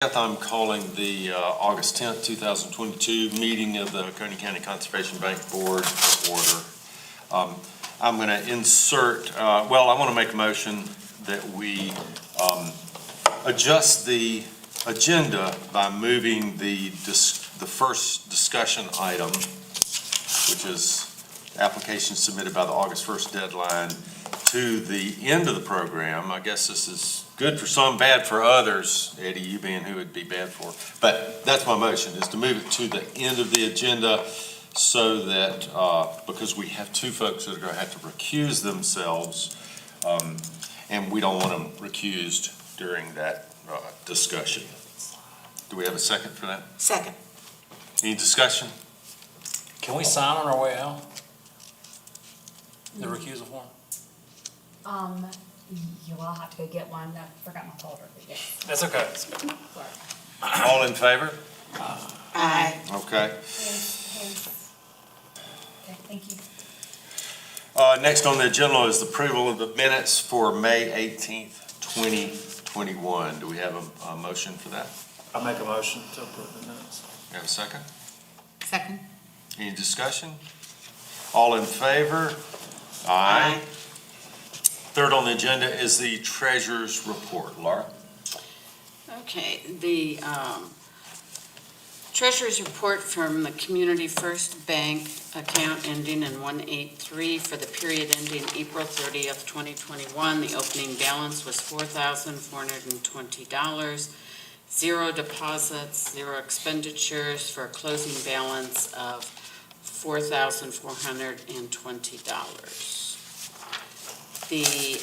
I'm calling the August 10th, 2022 meeting of the Oconee County Conservation Bank Board to order. I'm going to insert, I want to make a motion that we adjust the agenda by moving the first discussion item, which is applications submitted by the August 1st deadline, to the end of the program. I guess this is good for some, bad for others, Eddie, you being who it'd be bad for. But that's my motion, is to move it to the end of the agenda so that, because we have two folks that are going to have to recuse themselves, and we don't want them recused during that discussion. Do we have a second for that? Second. Any discussion? Can we sign on our way out? The recusal form? You will have to go get one. I forgot my folder, but yes. That's okay. All in favor? Aye. Okay. Okay, thank you. Next on the agenda is the approval of the minutes for May 18th, 2021. Do we have a motion for that? I make a motion to approve the minutes. Have a second? Second. Any discussion? All in favor? Aye. Third on the agenda is the treasurer's report. Laura? Okay, the treasurer's report from the Community First Bank account ending in 183 for the period ending April 30th, 2021. The opening balance was $4,420. Zero deposits, zero expenditures, for a closing balance of $4,420. The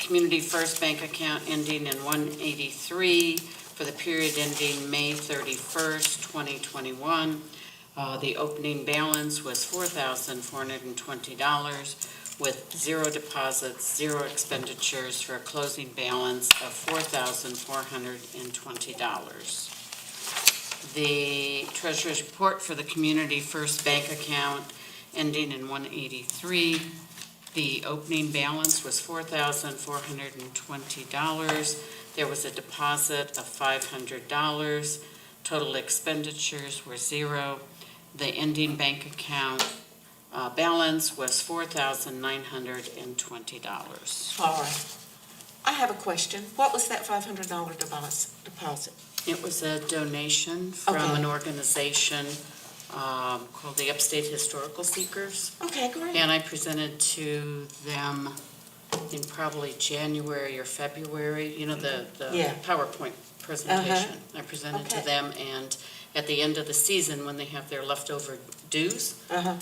Community First Bank account ending in 183 for the period ending May 31st, 2021. The opening balance was $4,420 with zero deposits, zero expenditures, for a closing balance of $4,420. The Treasurer's report for the Community First Bank account ending in 183. The opening balance was $4,420. There was a deposit of $500. Total expenditures were zero. The ending bank account balance was $4,920. Laura, I have a question. What was that $500 deposit? It was a donation from Okay. an organization called the Upstate Historical Seekers. Okay, great. And I presented to them in probably January or February, the Yeah. PowerPoint presentation. I presented to Okay. them, and at the end of the season, when they have their leftover dues,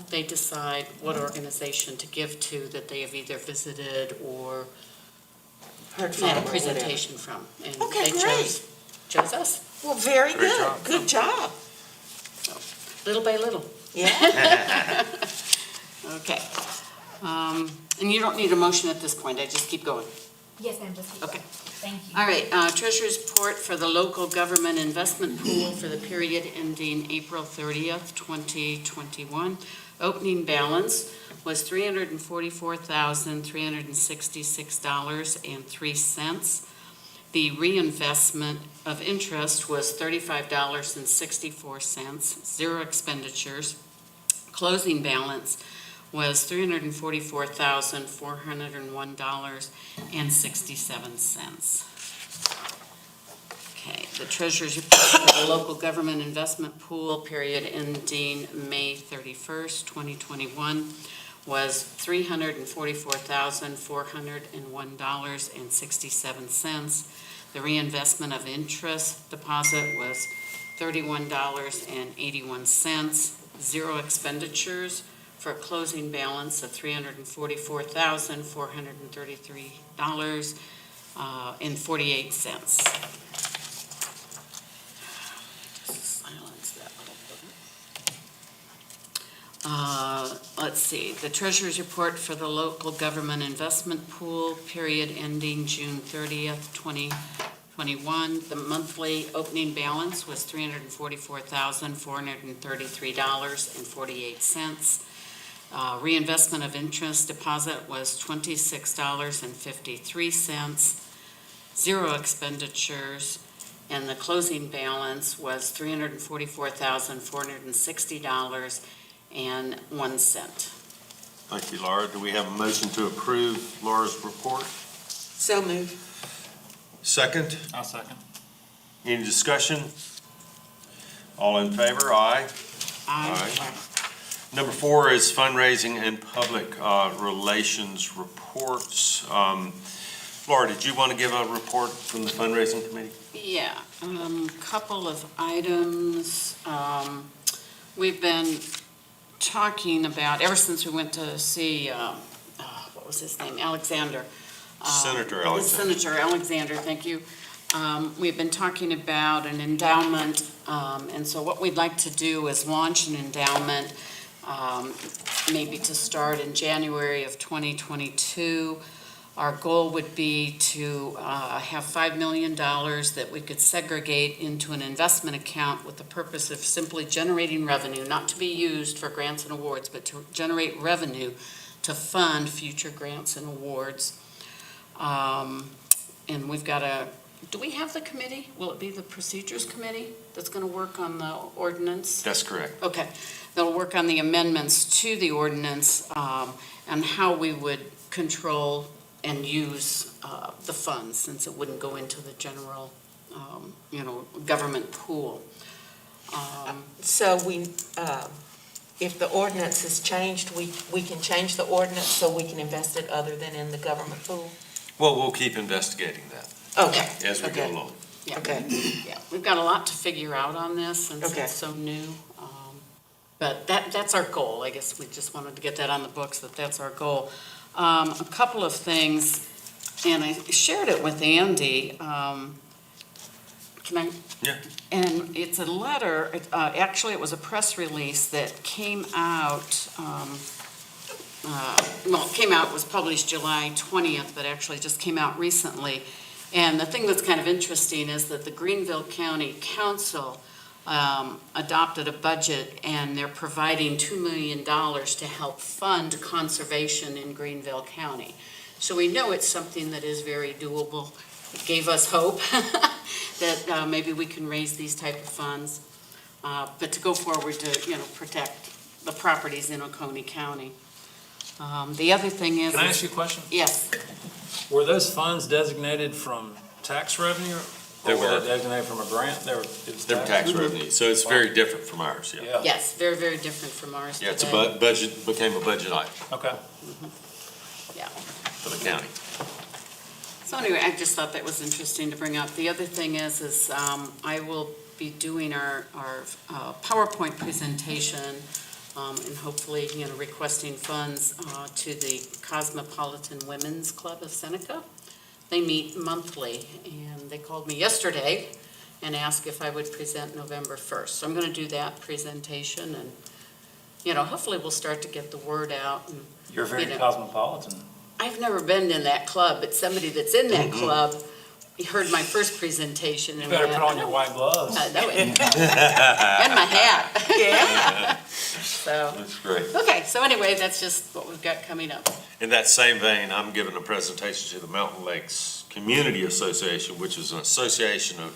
they decide what organization to give to that they have either visited or Heard from had a or whatever. presentation from. And Okay, they great. chose us, Well, very Great good. job. Good job. little by little. Yeah. Okay. And you don't need a motion at this point, I just keep going. Yes, ma'am, just. Okay. Thank you. All right, Treasurer's report for the local government investment pool for the period ending April 30th, 2021. Opening balance was $344,366.03. The reinvestment of interest was $35.64, zero expenditures. Closing balance was $344,401.67. Okay, the treasurer's report for the local government investment pool period ending May 31st, 2021 was $344,401.67. The reinvestment of interest deposit was $31.81, zero expenditures, for a closing balance of $344,433.48. Silence that little bit. Let's see, the treasurer's report for the local government investment pool, period ending June 30th, 2021. The monthly opening balance was $344,433.48. Reinvestment of interest deposit was $26.53. Zero expenditures. and the closing balance was $344,460.01. Thank you, Laura. Do we have a motion to approve Laura's report? So moved. Second, I'll second. any discussion? All in favor? Aye. Aye. Number 4 is fundraising and public relations reports. Laura, did you want to give a report from the fundraising committee? Yeah, couple of items. We've been talking about, ever since we went to see, what was his name, Alexander. Senator Alexander. Senator Alexander, thank you. We've been talking about an endowment, and so what we'd like to do is launch an endowment, maybe to start in January of 2022. Our goal would be to have $5 million that we could segregate into an investment account with the purpose of simply generating revenue, not to be used for grants and awards, but to generate revenue to fund future grants and awards. And we've got do we have the committee? Will it be the procedures committee that's going to work on the ordinance? That's correct. Okay, they'll work on the amendments to the ordinance and how we would control and use the funds, since it wouldn't go into the general, government pool. So if the ordinance is changed, we can change the ordinance so we can invest it other than in the government pool? Well, we'll keep investigating that Okay. as we go Okay. along. Yeah. Okay. Yeah, we've got a lot to figure out on this since Okay. it's so new. But that's our goal. I guess we just wanted to get that on the books, that's our goal. A couple of things, and I shared it with Andy. Can I? Yeah. And it's a letter, actually, it was a press release that came out, it was published July 20th, but actually just came out recently. And the thing that's kind of interesting is that the Greenville County Council adopted a budget, and they're providing $2 million to help fund conservation in Greenville County. So we know it's something that is very doable. It gave us hope that maybe we can raise these type of funds, but to go forward to, protect the properties in Oconee County. The other thing is. Can I ask you a question? Yes. Were those funds designated from tax revenue? They Or were. they designated from a grant? It was They're tax revenue, so it's very different from ours, yeah. Yeah, Yes, very, very different from ours Yeah, it's a today. budget, became a budget item okay. Yeah. for the county. So anyway, I just thought that was interesting to bring up. The other thing is I will be doing our PowerPoint presentation and hopefully, requesting funds to the Cosmopolitan Women's Club of Seneca. They meet monthly, and they called me yesterday and asked if I would present November 1st. So I'm going to do that presentation, and, hopefully we'll start to get the word out. And, You're very you know, cosmopolitan. I've never been in that club, but somebody that's in that club heard my first presentation. You And better went, put on your white gloves. I know it. And my hat. Yeah. So, That's great. okay, so anyway, that's just what we've got coming up. In that same vein, I'm giving a presentation to the Mountain Lakes Community Association, which is an association of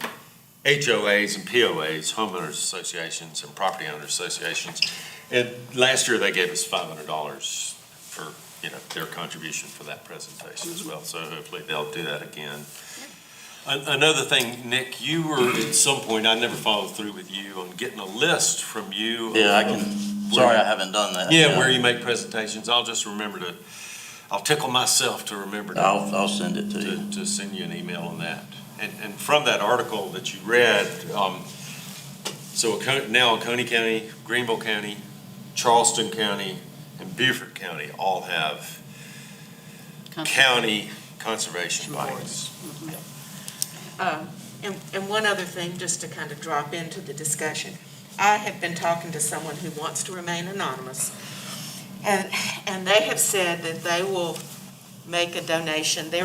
HOAs and POAs, homeowners associations and property owners associations. And last year, they gave us $500 for, their contribution for that presentation as well. So hopefully they'll do that again. Another thing, Nick, you were at some point, I never followed through with you on getting a list from you. Yeah, I can, sorry I haven't done that. Yeah, where you make presentations. I'll just remember I'll tickle myself to remember I'll send it to you. to send you an email on that. And from that article that you read, so now Oconee County, Greenville County, Charleston County, and Beaufort County all have county conservation bodies. And one other thing, just to kind of drop into the discussion. I have been talking to someone who wants to remain anonymous, and they have said that they will make a donation. They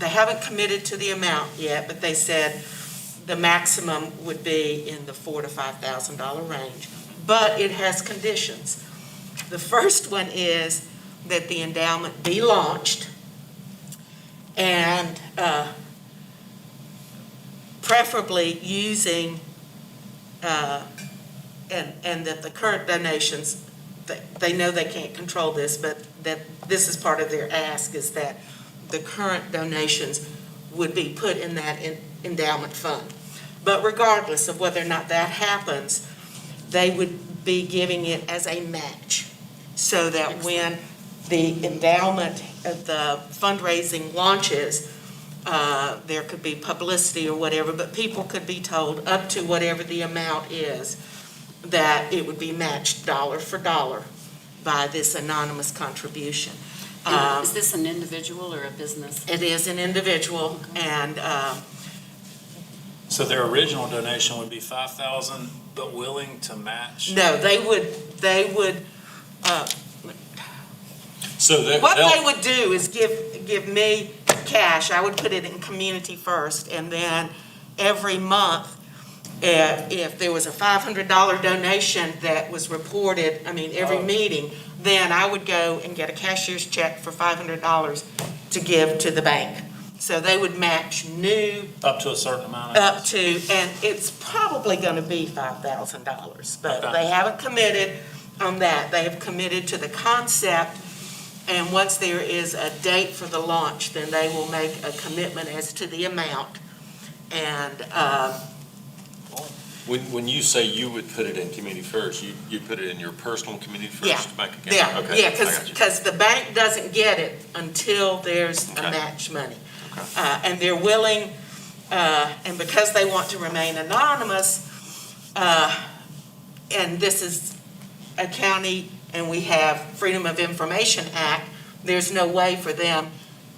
haven't committed to the amount yet, but they said the maximum would be in the $4,000 to $5,000 range. But it has conditions. The first one is that the endowment be launched, and preferably using, and that the current donations, they know they can't control this, but that this is part of their ask, is that the current donations would be put in that endowment fund. But regardless of whether or not that happens, they would be giving it as a match, so that when the endowment, the fundraising launches, there could be publicity or whatever, but people could be told up to whatever the amount is, that it would be matched dollar for dollar by this anonymous contribution. And is this an individual or a business? It is an individual, and So their original donation would be 5,000, but willing to match? no, they would, So they- what they they'll, would do is give me cash. I would put it in Community First, and then every month, if there was a $500 donation that was reported, every meeting, then I would go and get a cashier's check for $500 to give to the bank. So they would match new Up to a certain amount? up to, and it's probably going to be $5,000, but Okay. they haven't committed on that. They have committed to the concept, and once there is a date for the launch, then they will make a commitment as to the amount. And when you say you would put it in Community First, you put it in your personal Community Yeah. First bank account? Okay, yeah, I got you. because the bank doesn't get it until there's a Okay. match money. Okay. And they're willing, and because they want to remain anonymous, and this is a county, and we have Freedom of Information Act, there's no way for them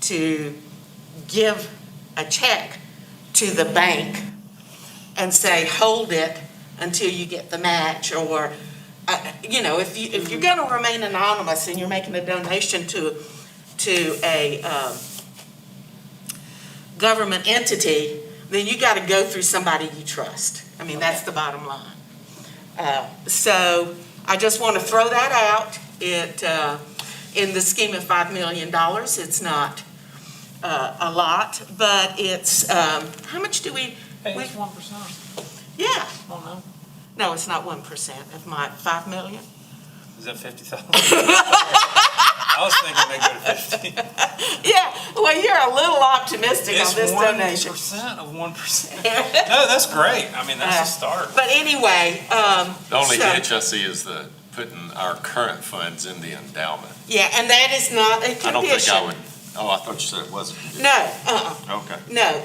to give a check to the bank and say, hold it until you get the match, or, if you're gonna remain anonymous and you're making a donation to a government entity, then you gotta go through somebody you trust. That's the bottom line. So I just want to throw that out. In the scheme of $5 million, it's not a lot, but it's, how much do we, Hey, it's 1%. yeah, Oh, no. no, it's not 1% of my 5 million. Is that 50,000? I was thinking they go to 50. Yeah, well, you're a little optimistic It's on this donation. 1% of 1%. No, that's great. That's a start. But anyway, The only so- hitch I see is putting our current funds in the endowment. yeah, and that is not a condition. I don't think I would, I thought you said it wasn't. No, Okay. no,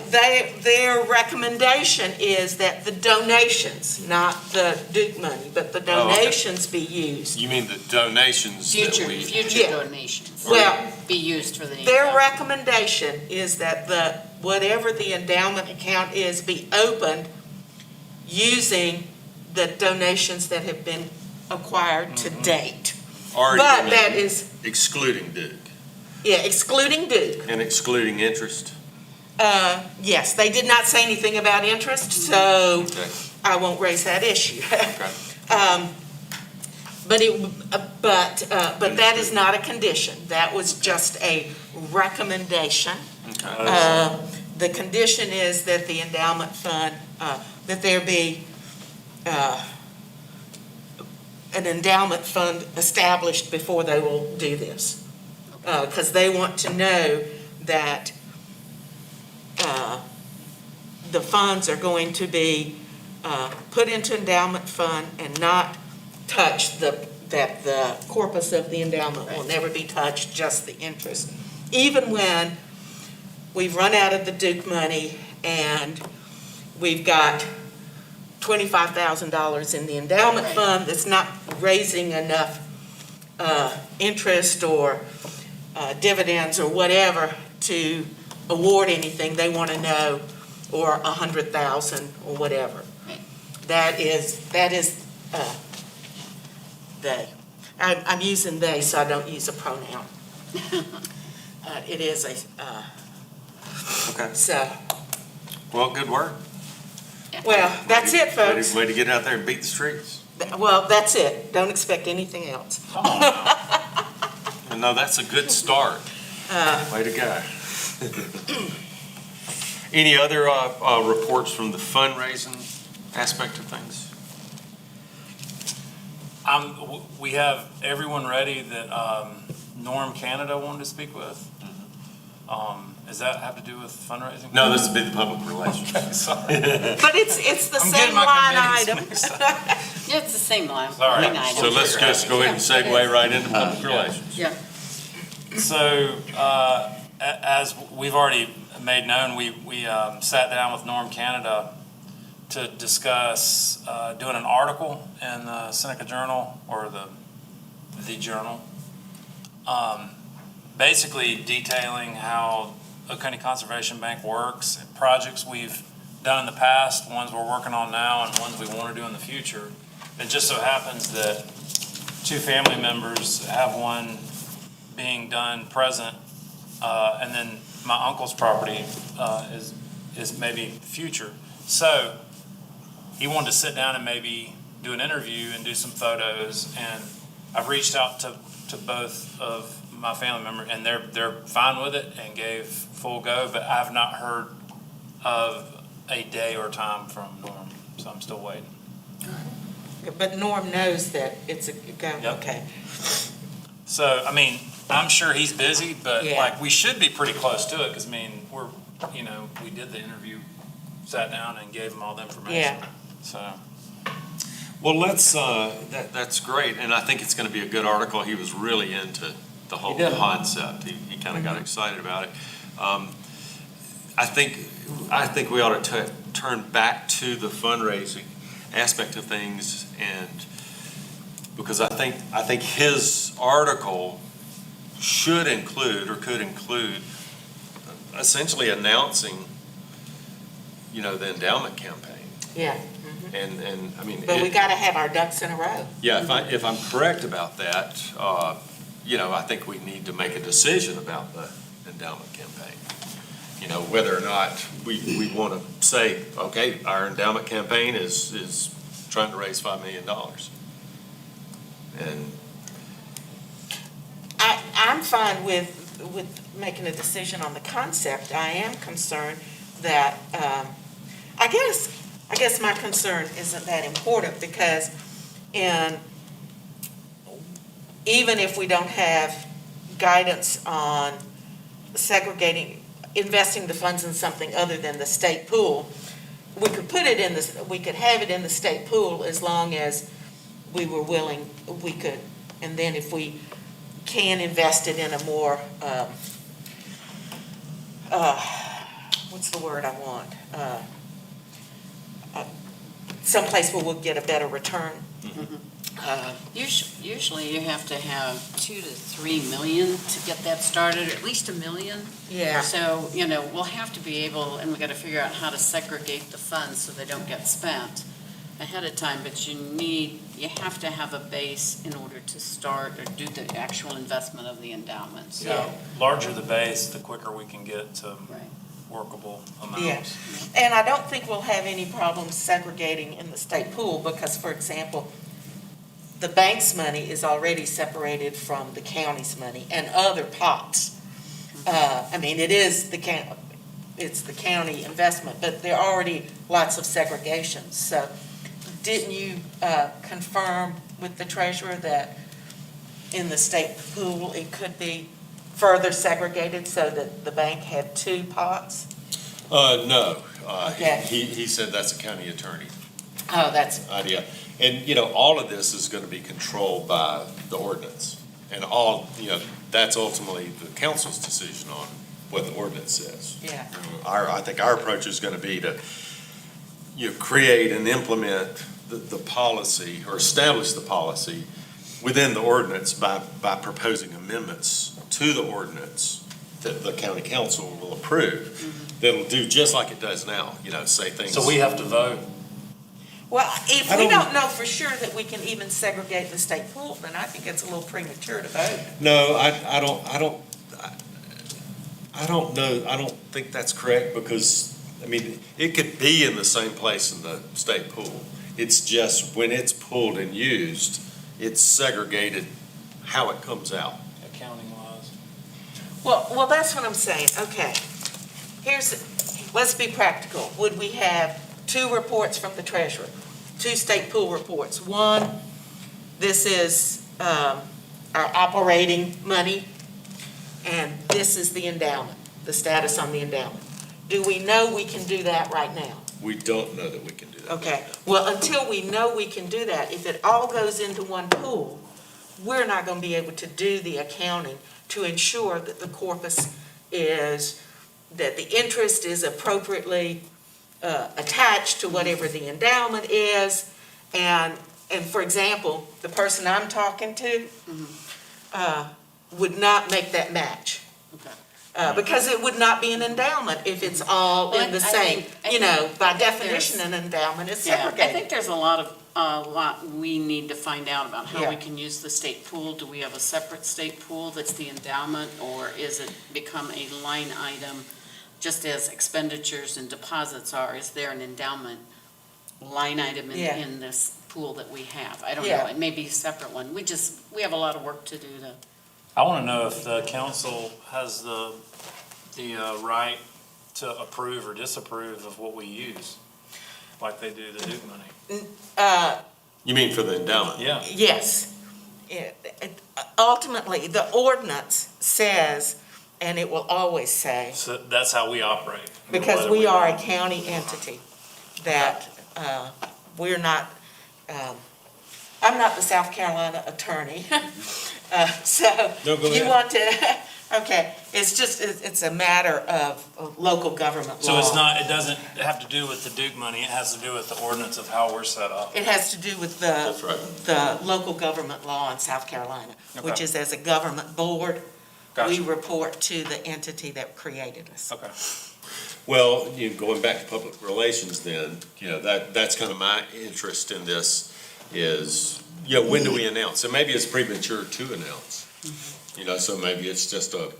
their recommendation is that the donations, not the Duke money, but the Oh, okay. donations be used. You mean the donations that Future Yeah. donations Well, be used for the. their endowment. recommendation is that whatever the endowment account is, be opened using the donations that have been acquired to date. already But been that made, is, excluding Duke excluding Duke. and excluding interest? Yes, they did not say anything about interest, so Okay. I won't raise that issue. Okay. But that is not a condition. That was just a recommendation. Okay. The condition is that the endowment fund, that there be an endowment fund established before they will do this. Because they want to know that the funds are going to be put into endowment fund and not touch that the corpus of the endowment will never be touched, just the interest. Even when we've run out of the Duke money and we've got $25,000 in the endowment fund that's not raising enough interest or dividends or whatever to award anything, they want to know, or 100,000 or whatever. Right. That is they. I'm using they, so I don't use a pronoun. It is Okay. so, Well, good work. well, that's it, folks. Way to get out there and beat the streets. Well, that's it. Don't expect anything else. Come on now. No, that's a good start. Way to go. Any other reports from the fundraising aspect of things? We have everyone ready that Norm Canada wanted to speak with. Does that have to do with fundraising? No, this would be the public relations. Okay, sorry. But it's the I'm same getting my line committees item. mixed up. Yeah, it's the same line. Sorry. line item. So let's just go ahead and segue right into public relations. Yeah. So, as we've already made known, we sat down with Norm Canada to discuss doing an article in the Seneca Journal, or the Journal, basically detailing how Oconee Conservation Bank works, and projects we've done in the past, ones we're working on now, and ones we want to do in the future. It just so happens that two family members have one being done present, and then my uncle's property is maybe future. So he wanted to sit down and maybe do an interview and do some photos, and I've reached out to both of my family members, and they're fine with it and gave full go, but I've not heard of a day or time from Norm, so I'm still waiting. But Norm knows that it's a go, Yep. okay. So, I mean, I'm sure he's busy, but Yeah. like, we should be pretty close to it, because I mean, we did the interview, sat down and gave him all the information. Yeah. So, Well, that's great, and I think it's going to be a good article. He was really into the whole He did. concept. He kind of got excited about it. I think we ought to turn back to the fundraising aspect of things, and because I think his article should include, or could include, essentially announcing, the endowment campaign. Yeah, And I mean. but we gotta have our ducks in a row. Yeah, if I'm correct about that, I think we need to make a decision about the endowment campaign. Whether or not we want to say, okay, our endowment campaign is trying to raise $5 million. And I'm fine with making a decision on the concept. I am concerned that, I guess my concern isn't that important, because even if we don't have guidance on investing the funds in something other than the state pool, we could have it in the state pool as long as we were willing, we could, and then if we can invest it in a more, what's the word I want? Someplace where we'll get a better return. Usually you have to have 2 to 3 million to get that started, or at least $1 million. Yeah. So, we'll have to be able, and we got to figure out how to segregate the funds so they don't get spent ahead of time, but you have to have a base in order to start or do the actual investment of the endowment, so. Yeah. larger the base, the quicker we can get to Right. workable Yeah. amounts. And I don't think we'll have any problems segregating in the state pool, because, for example, the bank's money is already separated from the county's money and other pots. It is it's the county investment, but there are already lots of segregations. So didn't you confirm with the treasurer that in the state pool, it could be further segregated so that the bank had 2 pots? no, Okay. he said that's a county attorney Oh, that's, idea. And, all of this is going to be controlled by the ordinance. And that's ultimately the council's decision on what the ordinance says. yeah. I think our approach is going to be to, create and implement the policy, or establish the policy within the ordinance by proposing amendments to the ordinance that the county council will approve. That'll do just like it does now, say things. So we have to vote. Well, if I we don't- don't know for sure that we can even segregate the state pool, then I think it's a little premature to vote. No, I don't know, I don't think that's correct, because, it could be in the same place in the state pool. It's just when it's pulled and used, it's segregated how it comes out. Accounting wise. Well, that's what I'm saying, okay. let's be practical. Would we have 2 reports from the treasurer, 2 state pool reports? One, this is our operating money, and this is the endowment, the status on the endowment. Do we know we can do that right now? We don't know that we can do that. Okay, well, until we know we can do that, if it all goes into one pool, we're not gonna be able to do the accounting to ensure that the corpus is, that the interest is appropriately attached to whatever the endowment is. And for example, the person I'm talking to would not make that match. Okay. Because it would not be an endowment if it's all Well, in the I same, think- I you know, think by there's- definition, an endowment is Yeah, I segregated. think there's a lot we need to find out about how we Yeah. can use the state pool. Do we have a separate state pool that's the endowment, or is it become a line item, just as expenditures and deposits are? Is there an endowment line item Yeah. in this pool that we have? I don't Yeah. know, it may be a separate one. We have a lot of work to do to. I want to know if the council has the right to approve or disapprove of what we use, like they do the Duke money. You mean for the endowment? Yeah. Yes. Ultimately, the ordinance says, and it will always say, So that's how we operate. because Whether we are a don't. county entity, that we're not, I'm not the South Carolina attorney. So No, go you ahead. want to, okay, it's just, it's a matter of local government law. So it's not, it doesn't have to do with the Duke money, it has to do with the ordinance of how we're set up. It has to do with That's right. the local government law in South Carolina, which Okay. is as a government board, we Gotcha. report to the entity that created us. Okay. Well, going back to public relations then, that's kind of my interest in this is, when do we announce? And maybe it's premature to announce. So maybe it's just a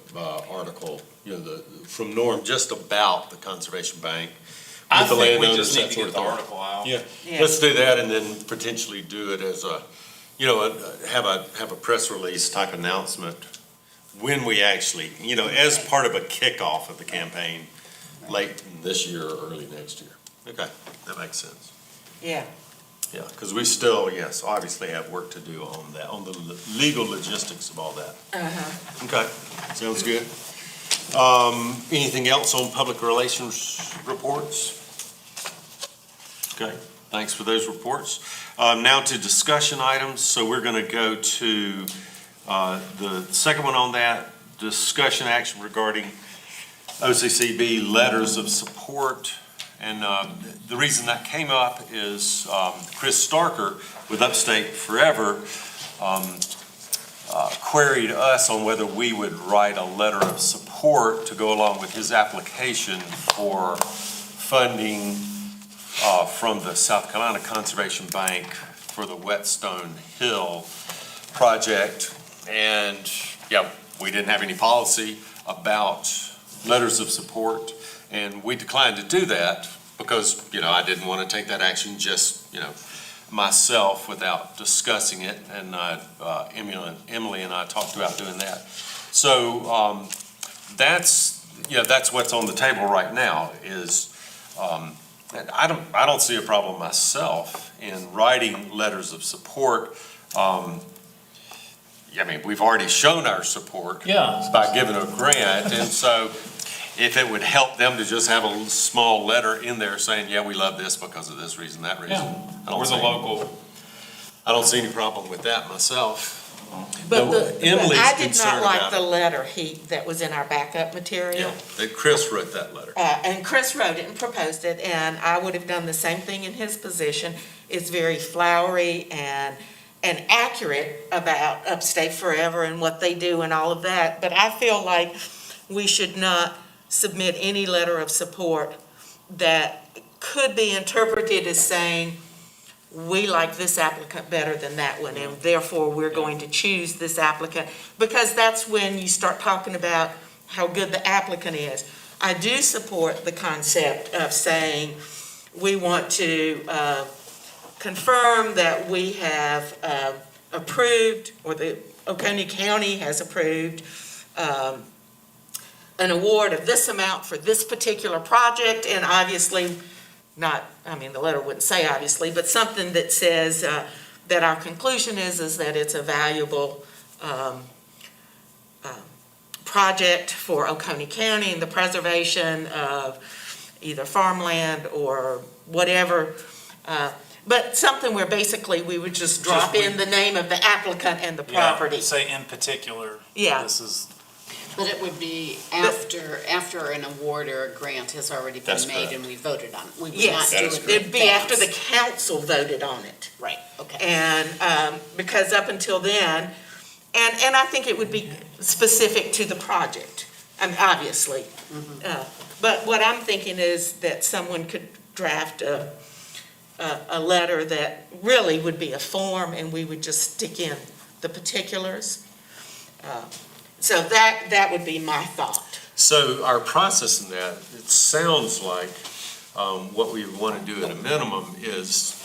article, from Norm, just about the Conservation Bank. I with the think we landowners, just need that to sort get of the thing. article out. Yeah, Yeah. let's do that and then potentially do it as have a press release type announcement when we actually, as part of a kickoff of the campaign late this year or early next year. Okay, that makes sense. Yeah. Yeah, because we still, yes, obviously have work to do on that, on the legal logistics of all that. Uh-huh. Okay, sounds good. Anything else on public relations reports? Okay, thanks for those reports. Now to discussion items. So we're going to go to the second one on that, discussion action regarding OCCB letters of support. And the reason that came up is Chris Starker with Upstate Forever queried us on whether we would write a letter of support to go along with his application for funding from the South Carolina Conservation Bank for the Whetstone Hill project. And we didn't have any policy about letters of support, and we declined to do that because, I didn't want to take that action just, myself without discussing it, and Emily and I talked about doing that. So that's what's on the table right now is, and I don't see a problem myself in writing letters of support. We've already shown our support Yeah. by giving a grant, and so if it would help them to just have a small letter in there saying, we love this because of this reason, that reason. I don't We're the see- local. I don't see any problem with that myself. But No, but Emily's I did concerned not like about the it. letter that was in our backup material. That Chris wrote that letter. And Chris wrote it and proposed it, and I would have done the same thing in his position. It's very flowery and accurate about Upstate Forever and what they do and all of that. But I feel like we should not submit any letter of support that could be interpreted as saying, we like this applicant better than that one, and therefore we're going to choose this applicant, because that's when you start talking about how good the applicant is. I do support the concept of saying, we want to confirm that we have approved, or the Oconee County has approved, an award of this amount for this particular project, and obviously, not, I mean, the letter wouldn't say obviously, but something that says that our conclusion is that it's a valuable project for Oconee County and the preservation of either farmland or whatever, but something where basically we would just drop in the name of the applicant and the property. Yeah, say in particular. Yeah. This is, But it would be after an award or a grant has already been That's made correct. and we voted on it. We would not Yes, do it in it'd be after the advance. council voted on it. Right, okay. And, because up until then, and I think it would be specific to the project, obviously. But what I'm thinking is that someone could draft a letter that really would be a form, and we would just stick in the particulars. So that would be my thought. So our process in that, it sounds like what we want to do at a minimum is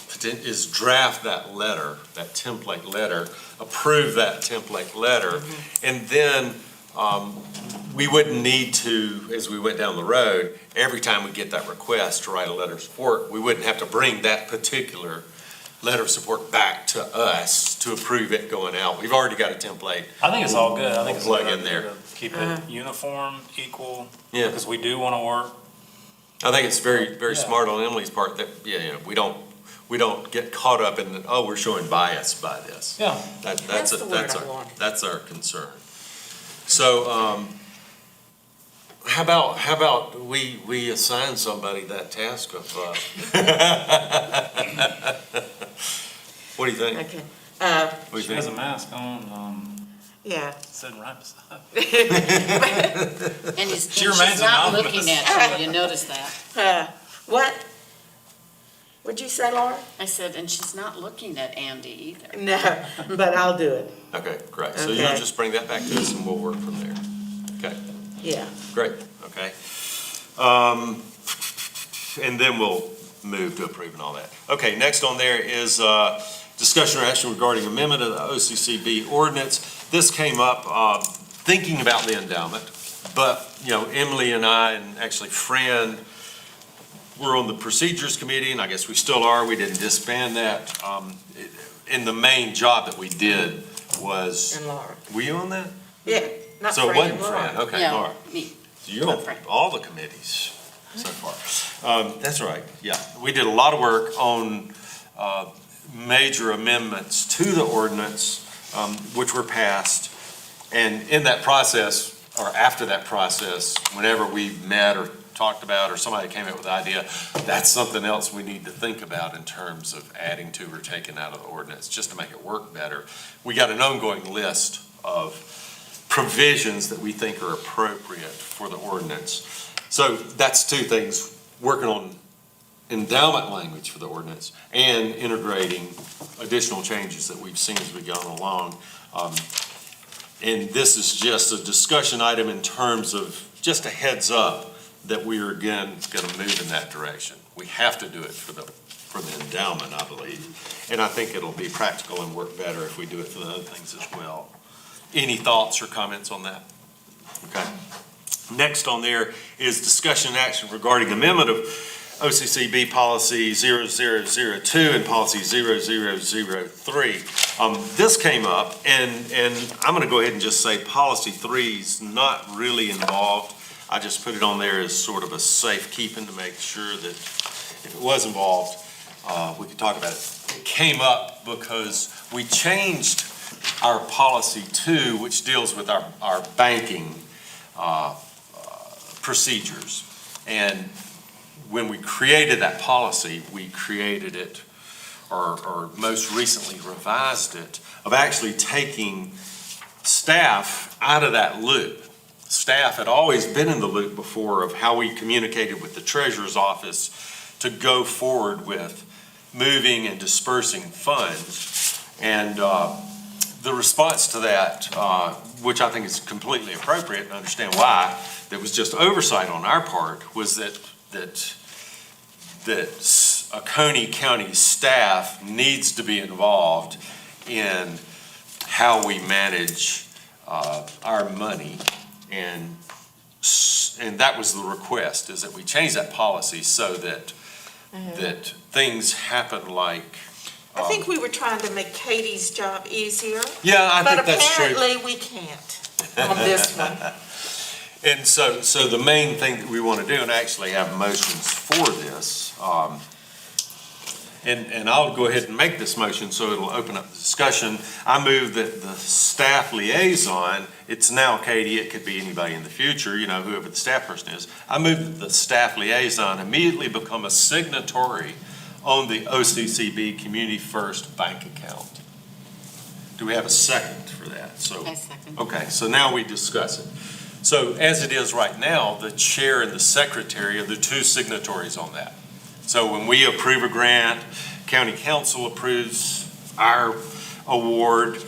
draft that letter, that template letter, approve that template letter, and then we wouldn't need to, as we went down the road, every time we get that request to write a letter of support, we wouldn't have to bring that particular letter of support back to us to approve it going out. We've already got a template. I think it's all good. I think it's a Plug good in there. idea to keep it uniform, equal. Yeah. Because we do want to work. I think it's very, very Yeah. smart on Emily's part that, we don't get caught up in, we're showing bias by this. Yeah. That's the word I want. That's our concern. So, how about we assign somebody that task of, what do you think? Okay, What do you She has a think? mask on, yeah. sitting right beside. And he's She and remains she's not anonymous. looking at you, you notice that? What? What'd you say, Laura? I said, and she's not looking at Andy either. No, but I'll do it, Okay, great. So you'll Okay. just bring that back to us and we'll work from there. Okay, yeah. great, okay. And then we'll move to approving all that. Okay, next on there is discussion or action regarding amendment of the OCCB ordinance. This came up thinking about the endowment, but, Emily and I, and actually Fran, we're on the procedures committee, and I guess we still are. We didn't disband that. And the main job that we did was, And Laura. were you on that? Yeah, not So it Fran, wasn't Laura. Fran, okay, Yeah, Laura. me. So you're on Fran. all the committees so far. That's right, yeah. We did a lot of work on major amendments to the ordinance, which were passed. And in that process, or after that process, whenever we met or talked about, or somebody came up with an idea, that's something else we need to think about in terms of adding to or taking out of the ordinance, just to make it work better. We got an ongoing list of provisions that we think are appropriate for the ordinance. So that's two things, working on endowment language for the ordinance and integrating additional changes that we've seen as we've gone along. And this is just a discussion item in terms of just a heads up that we are again going to move in that direction. We have to do it for the endowment, I believe. And I think it'll be practical and work better if we do it for the other things as well. Any thoughts or comments on that? Okay. Next on there is discussion and action regarding amendment of OCCB policy 0002 and policy 0003. This came up, and I'm going to go ahead and just say policy 3 is not really involved. I just put it on there as sort of a safekeeping to make sure that if it was involved, we could talk about it. It came up because we changed our policy 2, which deals with our banking procedures. And when we created that policy, we created it, or most recently revised it, of actually taking staff out of that loop. Staff had always been in the loop before of how we communicated with the treasurer's office to go forward with moving and dispersing funds. And the response to that, which I think is completely appropriate and understand why, that was just oversight on our part, was that Oconee County staff needs to be involved in how we manage our money and And that was the request, is that we change that policy so that, that things happen like. I think we were trying to make Katie's job easier, Yeah, I think that's true. but apparently we can't on this one. And so the main thing that we want to do, and I actually have motions for this, and I'll go ahead and make this motion so it'll open up the discussion. I move that the staff liaison, it's now Katie, it could be anybody in the future, you know, whoever the staff person is. I move that the staff liaison immediately become a signatory on the OCCB Community First bank account. Do we have a second for that? So. I second. Okay, so now we discuss it. So as it is right now, the chair and the secretary are the two signatories on that. So when we approve a grant, county council approves our award,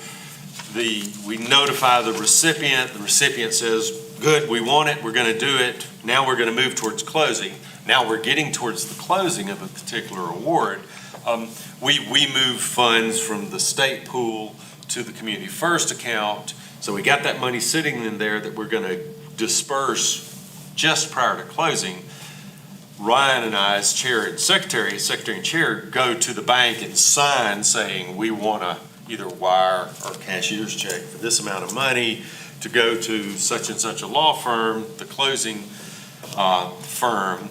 we notify the recipient says, good, we want it, we're gonna do it, now we're gonna move towards closing. Now we're getting towards the closing of a particular award. We move funds from the state pool to the Community First account. So we got that money sitting in there that we're gonna disperse just prior to closing. Ryan and I, as chair and secretary and chair, go to the bank and sign saying we wanna either wire or cashier's check for this amount of money to go to such and such a law firm, the closing firm,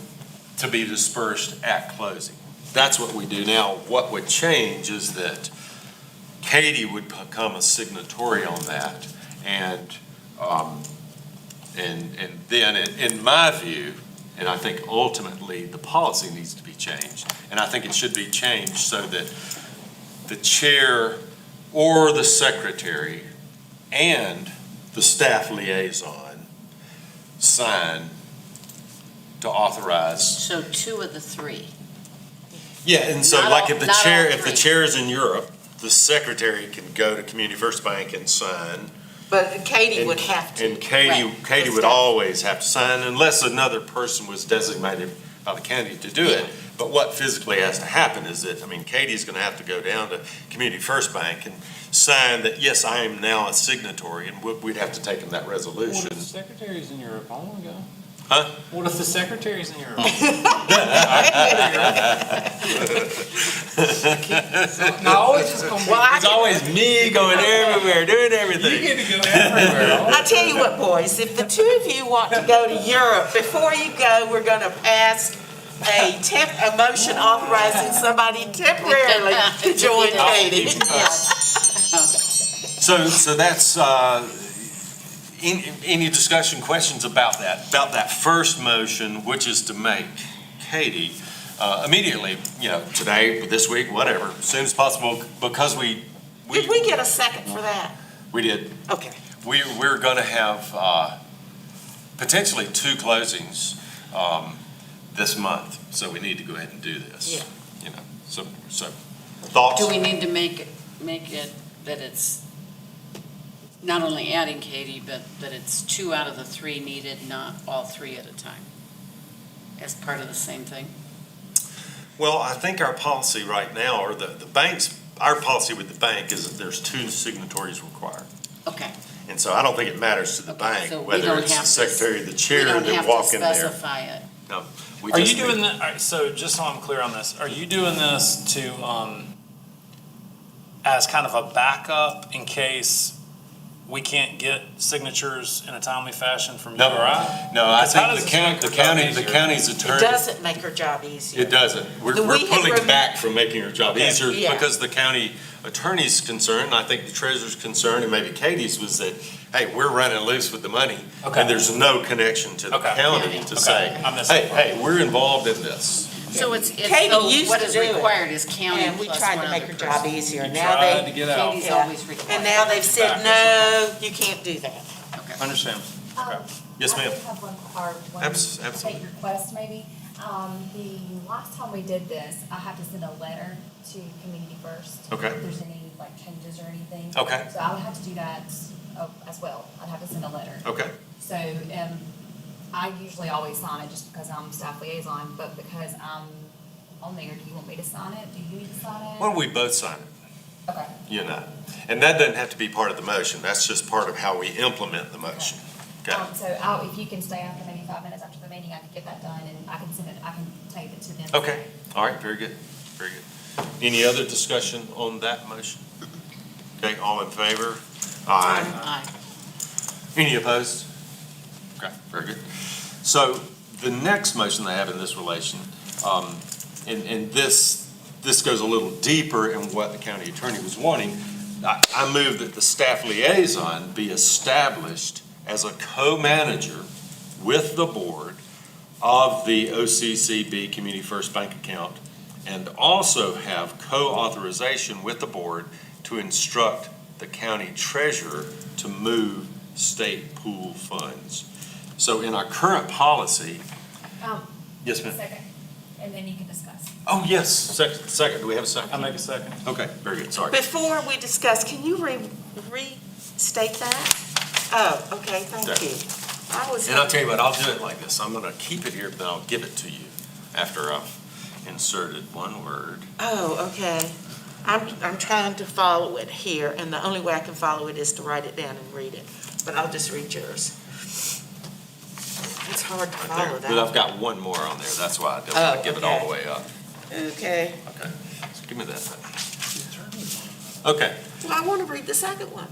to be dispersed at closing. That's what we do now. What would change is that Katie would become a signatory on that, and then, in my view, and I think ultimately the policy needs to be changed, and I think it should be changed so that the chair or the secretary and the staff liaison sign to authorize. So two of the three. Yeah, and so Not like all- if the not all chair, if the three. chair is in Europe, the secretary can go to Community First Bank and sign. But Katie And- would have to. And Katie The would staff. always have to sign unless another person was designated by the county to do it. But what physically has to happen is that, I mean, Katie's gonna have to go down to Community First Bank and sign that, yes, I am now a signatory, and we'd have to take them that resolution. What if the secretary's in Europe? I wanna go. Huh? What if the secretary's in Europe? No, always just gonna be. Well, I It's always me going everywhere, doing everything. You get to go everywhere. I tell you what, boys, if the two of you want to go to Europe, before you go, we're gonna pass a motion authorizing somebody temporarily to join Katie. So that's, any discussion, questions about that first motion, which is to make Katie, immediately, you know, today, this week, whatever, as soon as possible, because Did we get a second for that? we did, Okay. we're gonna have, potentially two closings, this month, so we need to go ahead and do this. Yeah. You know, so thoughts? Do we need to make it that it's not only adding Katie, but that it's two out of the three needed, not all three at a time? As part of the same thing? Well, I think our policy right now, or the bank's, our policy with the bank is that there's two signatories required. Okay. And so I don't think it matters to the Okay, bank so we whether don't it's the have to secretary or the We chair don't that have walk to in there. specify it. No. we Are just you doing need- that, all right, so just so I'm clear on this, are you doing this to, as kind of a backup in case we can't get signatures in a timely fashion from you No, or I? no, I Because how think does the this county, make the her job county, the easier? county's It attorney. doesn't make her job easier. It doesn't. We're We have pulling rem- back from making her job Okay. easier Yeah. because the county attorney's concern, and I think the treasurer's concern, and maybe Katie's, was that, hey, we're running loose with the money. Okay. And there's no connection to the Okay. county to say, I missed that hey, we're involved in this. So Katie so used what to is do it, required is county And we plus tried one to make other her job person. easier. You Now tried to they, get out. Katie's Yeah. always required. and now they've said, Back or no, you can't do that. Understand. Yes, ma'am. I have one Absolutely. state request maybe. The last time we did this, I had to send a letter to Community First. Okay. If there's any like changes or anything. Okay. So I would have to do that as well. I'd have to send a letter. Okay. So, I usually always sign it just because I'm staff liaison, but because I'm on there, do you want me to sign it? Do you need to sign it? Why don't we both sign it? Okay. You know, and that doesn't have to be part of the motion. That's just part of how we implement the motion. Okay. So if you can stay after maybe 5 minutes after the meeting, I can get that done and I can send it, I can take it to them. Okay, all right, very good, very good. Any other discussion on that motion? Okay, all in favor? Aye. Aye. Any opposed? Okay, very good. So the next motion they have in this relation, and this goes a little deeper in what the county attorney was wanting. I move that the staff liaison be established as a co-manager with the board of the OCCB Community First Bank account, and also have co-authorization with the board to instruct the county treasurer to move state pool funds. So in our current policy, yes, ma'am. Second, and then you can discuss. Oh, yes, second, do we have a second? I'll make a second. Okay, very good, sorry. Before we discuss, can you restate that? Oh, okay, thank Okay. you. I was. And I'll tell you what, I'll do it like this. I'm gonna keep it here, but then I'll give it to you after I've inserted one word. Oh, okay. I'm trying to follow it here, and the only way I can follow it is to write it down and read it. But I'll just read yours. It's hard to Right follow there. But I've that. got one more on there, that's why I don't wanna Oh, give it all okay. the way up. Okay. Okay, so give me that. Okay, Well, I want to read the second one.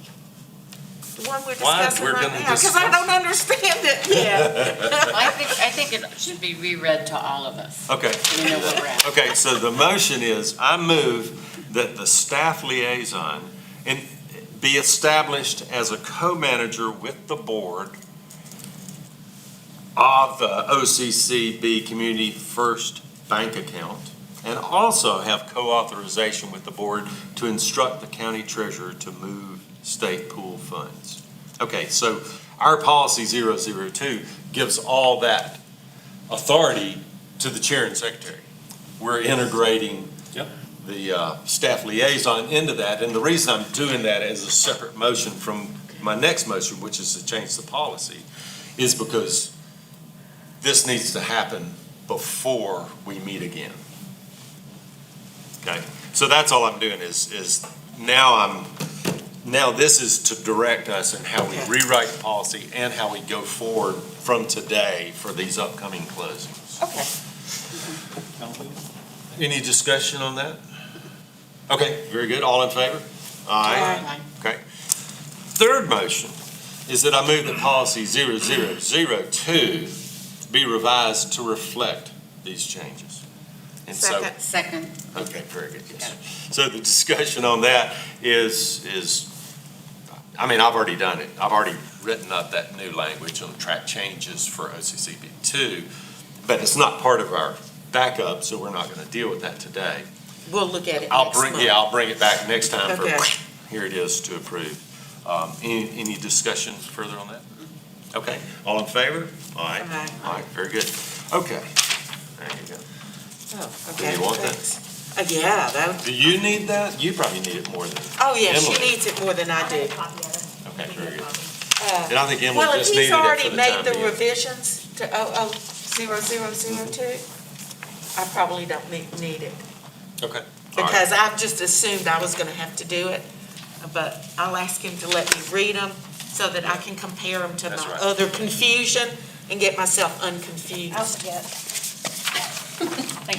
The one we're Why? discussing We're right gonna now, because discuss- I don't understand it yet. I think it should be reread to all of us, okay. so we know where we're at. Okay, so the motion is, I move that the staff liaison be established as a co-manager with the board of the OCCB Community First Bank account, and also have co-authorization with the board to instruct the county treasurer to move state pool funds. Okay, so our policy 002 gives all that authority to the chair and secretary. We're integrating Yep. the staff liaison into that, and the reason I'm doing that as a separate motion from my next motion, which is to change the policy, is because this needs to happen before we meet again. Okay, so that's all I'm doing is now this is to direct us in how we Okay. rewrite the policy and how we go forward from today for these upcoming closings. Okay. Any discussion on that? Okay, very good. All in favor? Aye. Okay. Third motion is that I move that policy 0002 be revised to reflect these changes. And so, Second. Second, okay, very good. Yes. So the discussion on that is, I mean, I've already done it. I've already written up that new language on track changes for OCCB 2, but it's not part of our backup, so we're not going to deal with that today. We'll look at it I'll next bring, month. yeah, I'll bring it back next time for, Okay. here it is to approve. Any discussion further on that? Okay, all in favor? Aye. Aye. All right, very good. Okay, there you go. Oh, okay. you want that? Thanks. Yeah, that, Do you need that? You probably need it more than, oh, yeah, she Emily. needs it more than I I do. have a copy of it. Okay, I can very get a good. copy. and I think Emily Well, if just needed he's it for already the made time the being. revisions to 0002, I probably don't need it. Okay. all right. Because I've just assumed I was gonna have to do it, but I'll ask him to let me read them so that I can compare them to That's my right. other confusion and get myself unconfused. I'll forget.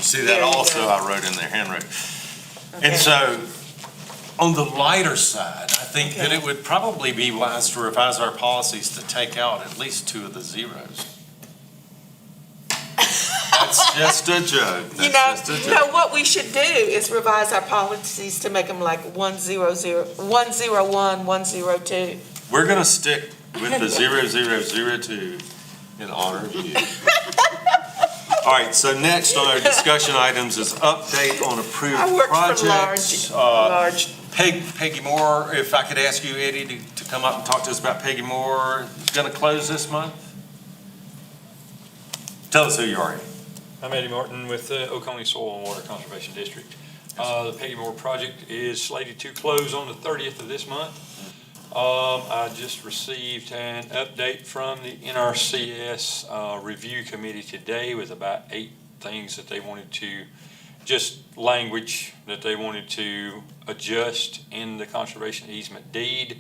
See, There that you also go. I wrote in there, handwritten. Okay. And so, on the lighter side, I think that Okay. it would probably be wise to revise our policies to take out at least 2 of the zeros. That's just a joke. You That's know, just a joke. what we should do is revise our policies to make them like 100, 101, 102. We're gonna stick with the 0002 in honor of you. All right, so next on our discussion items is update on approved I work for projects. large. Peggy Moore, if I could ask you, Eddie, to come up and talk to us about Peggy Moore, it's gonna close this month? Tell us who you are, Eddie. I'm Eddie Martin with the Oconee Soil and Water Conservation District. The Peggy Moore project is slated to close on the 30th of this month. I just received an update from the NRCS Review Committee today with about 8 things that they wanted to, just language that they wanted to adjust in the conservation easement deed.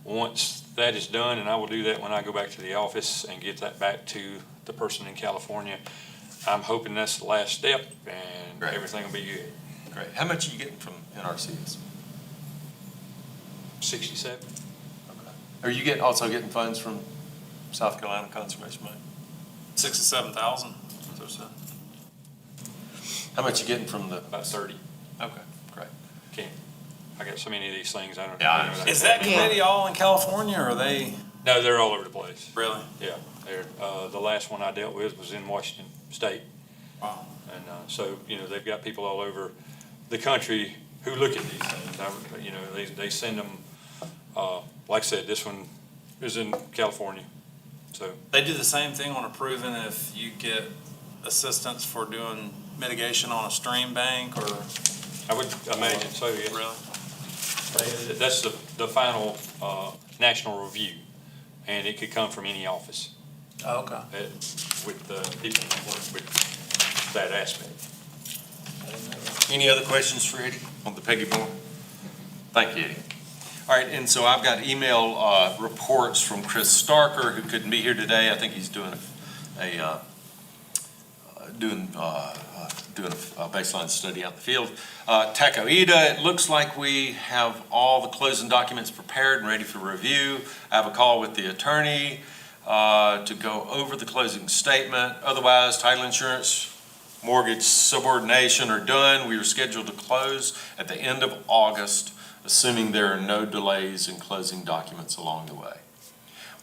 Once that is done, and I will do that when I go back to the office and get that back to the person in California. I'm hoping that's the last step, and Great. everything will be good. Great. How much are you getting from NRCS? 67. Are you also getting funds from South Carolina Conservation Bank? 67,000, so it's, How much you getting from the? About 30. Okay, great. Can't, I got so many of these things, I don't. Yeah, I I don't know. understand. Is that Yeah. committee all in California, or are they, No, they're all over the place. really? Yeah, they're, the last one I dealt with was in Washington State. Wow. And, so, they've got people all over the country who look at these things. They send them, like I said, this one is in California, so. They do the same thing on approving if you get assistance for doing mitigation on a stream bank, or I would imagine so, yeah. really? That's the final, national review, and it could come from any office, Oh, okay. with the people that work with that aspect. Any other questions for Eddie on the Peggy Moore? Thank you, Eddie. All right, and so I've got email reports from Chris Starker, who couldn't be here today. I think he's doing a baseline study out in the field. Tacoita, it looks like we have all the closing documents prepared and ready for review. I have a call with the attorney to go over the closing statement. Otherwise, title insurance, mortgage subordination are done. We are scheduled to close at the end of August, assuming there are no delays in closing documents along the way.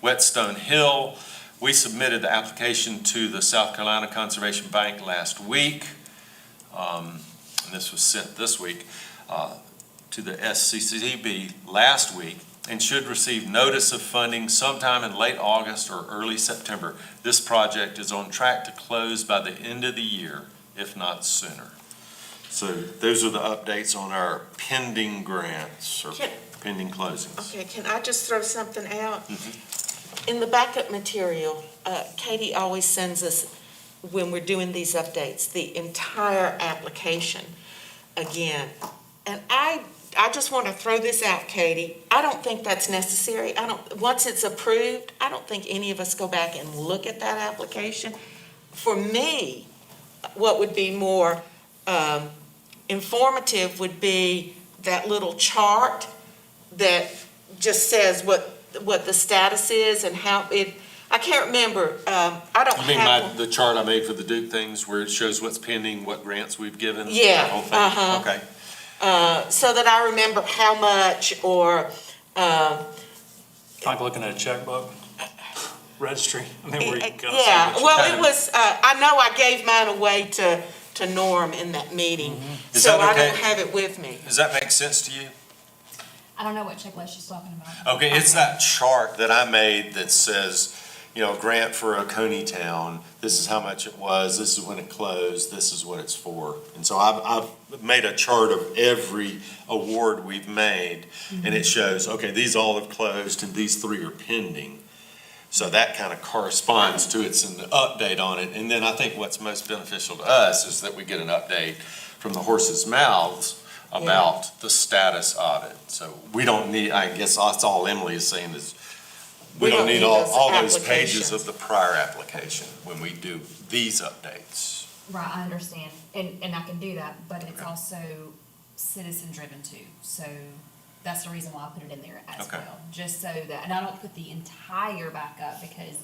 Whetstone Hill, we submitted the application to the South Carolina Conservation Bank last week. And this was sent this week to the SCCB last week, and should receive notice of funding sometime in late August or early September. This project is on track to close by the end of the year, if not sooner. So those are the updates on our pending grants or pending closings. Okay, can I just throw something out? In the backup material, Katie always sends us, when we're doing these updates, the entire application again. And I just want to throw this out, Katie. I don't think that's necessary. Once it's approved, I don't think any of us go back and look at that application. For me, what would be more informative would be that little chart that just says what the status is and how I can't remember, I don't You mean have. the chart I made for the Duke things where it shows what's pending, what grants we've given? Yeah, that whole thing? Okay. So that I remember how much or, Like looking at a checkbook, registry, I mean, where you can go. see yeah, what you- well, it was, I know I gave mine away to Norm in that meeting, Is so that I okay? don't have it with me. Does that make sense to you? I don't know what checklist she's talking about. Okay, it's that chart that I made that says, a grant for Oconee Town, this is how much it was, this is when it closed, this is what it's for. And so I've made a chart of every award we've made, and it shows, okay, these all have closed and these 3 are pending. So that kind of corresponds to it's an update on it. And then I think what's most beneficial to us is that we get an update from the horse's mouths about the status of it. So we don't need, I guess that's all Emily is saying is, we don't need all those pages of the prior application when we do these updates. Right, I understand, and I can do that, but it's also citizen-driven too, so that's the reason why I put it in there as Okay. well. Just so that, and I don't put the entire backup because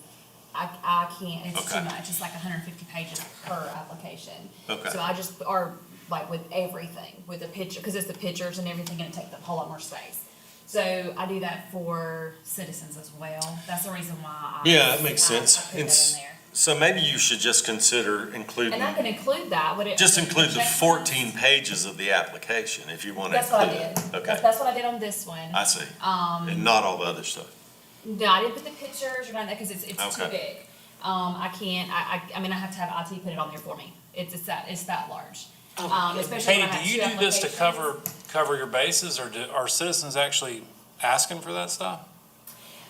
I can't, it's too Okay. much, it's like 150 pages per application. Okay. So I just, or like with everything, with the picture, because it's the pictures and everything, and it takes up a whole lot more space. So I do that for citizens as well, that's the reason why Yeah, that makes I sense. put that in It's- there. So maybe you should just consider including, And I can include that, would it? just include the check- 14 pages of the application if you want to That's what I include did. it. Okay, That's what I did on this one. I see. And not all the other stuff. No, I didn't put the pictures or none of that because it's too Okay. big. I can't, I mean, I have to have IT put it on there for me. It's that large. Especially when I Katie, have do you two do this to applications. cover your bases, or are citizens actually asking for that stuff?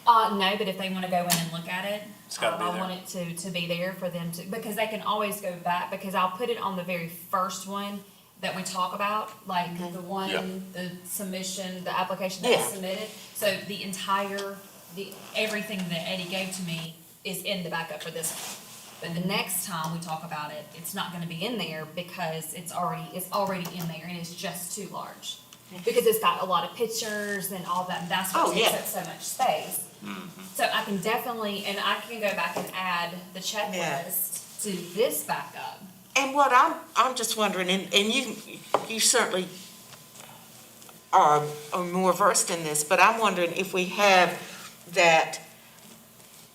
No, but if they wanna go in and look at it, It's gotta be I there. want it to be there for them to, because they can always go back, because I'll put it on the very first one that we talk about, like the Yeah. one, the submission, the application that was Yeah. submitted. So the entire everything that Eddie gave to me is in the backup for this one. But the next time we talk about it, it's not gonna be in there because it's already in there and it's just too large. Because it's got a lot of pictures and all that, and that's Oh, what takes yeah. up so much space. So I can definitely, and I can go back and add the checklist to this backup. And what I'm just wondering, and you certainly are more versed in this, but I'm wondering if we have that